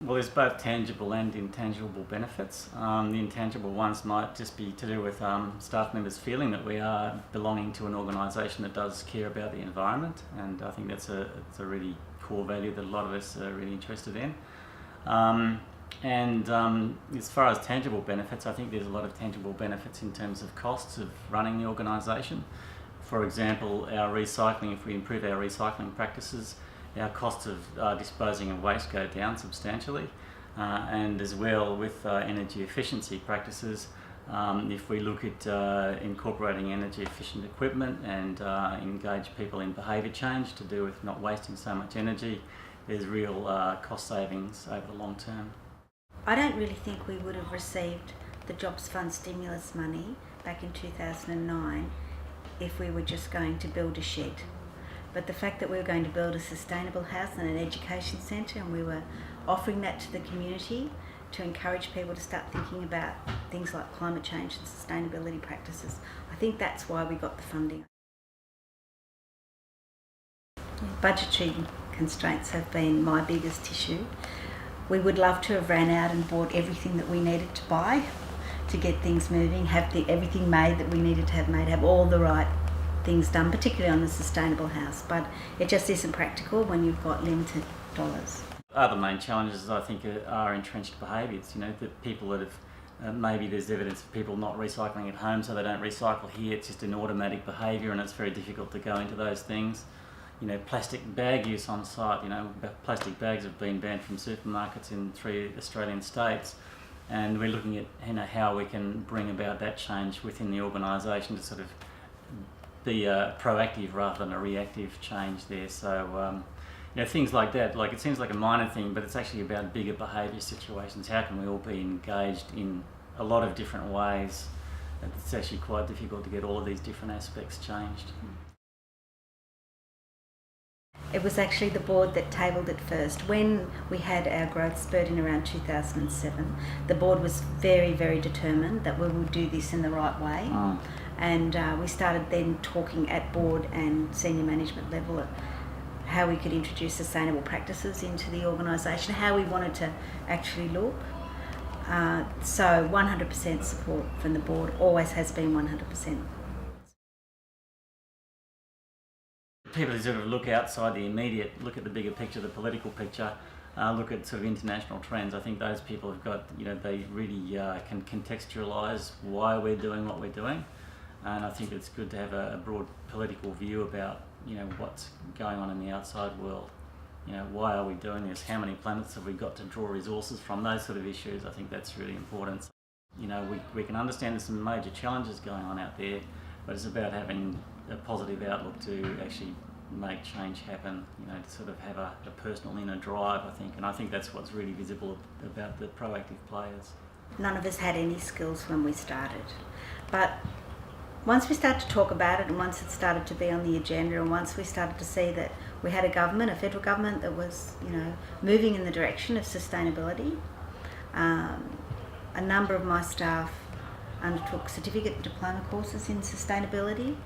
Well, there's both tangible and intangible benefits. The intangible ones might just be to do with staff members feeling that we are belonging to an organisation that does care about the environment, and I think it's a really core value that a lot of us are really interested in. As far as tangible benefits, I think there's a lot of tangible benefits in terms of costs of running the organisation. For example, our recycling, if we improve our recycling practices, our costs of disposing of waste go down substantially, and as well with energy efficiency practices, if we look at incorporating energy efficient equipment and engage people in behaviour change to do with not wasting so much energy, there's real cost savings over the long term. I don't really think we would have received the Jobs Fund stimulus money back in 2009 if we were just going to build a shed. But the fact that we were going to build a sustainable house and an education centre, and we were offering that to the community to encourage people to start thinking about things like climate change and sustainability practices, I think that's why we got the funding. Budgetary constraints have been my biggest issue. We would love to have ran out and bought everything that we needed to buy to get things moving, have everything made that we needed to have made, have all the right things done, particularly on the sustainable house, but it just isn't practical when you've got limited dollars. Other main challenges, I think, are entrenched behaviours. The people that have, maybe there's evidence of people not recycling at home, so they don't recycle here. It's just an automatic behaviour, and it's very difficult to go into those things. Plastic bag use on site. Plastic bags have been banned from supermarkets in 3 Australian states, and we're looking at how we can bring about that change within the organisation to sort of be proactive rather than a reactive change there. So things like that, it seems like a minor thing, but it's actually about bigger behaviour situations. How can we all be engaged in a lot of different ways? It's actually quite difficult to get all of these different aspects changed. It was actually the board that tabled it first. When we had our growth spurt in around 2007, the board was very, very determined that we would do this in the right way. And we started then talking at board and senior management level at how we could introduce sustainable practices into the organisation, how we wanted to actually look. So 100% support from the board, always has been 100%. People who sort of look outside the immediate, look at the bigger picture, the political picture, look at sort of international trends. I think those people have got, they really can contextualise why we're doing what we're doing. And I think it's good to have a broad political view about, what's going on in the outside world. Why are we doing this? How many planets have we got to draw resources from? Those sort of issues, I think that's really important. We can understand there's some major challenges going on out there, but it's about having a positive outlook to actually make change happen, to sort of have a personal inner drive, I think. And I think that's what's really visible about the proactive players. None of us had any skills when we started, but once we started to talk about it, and once it started to be on the agenda, and once we started to see that we had a federal government that was, moving in the direction of sustainability, a number of my staff undertook certificate and diploma courses in sustainability.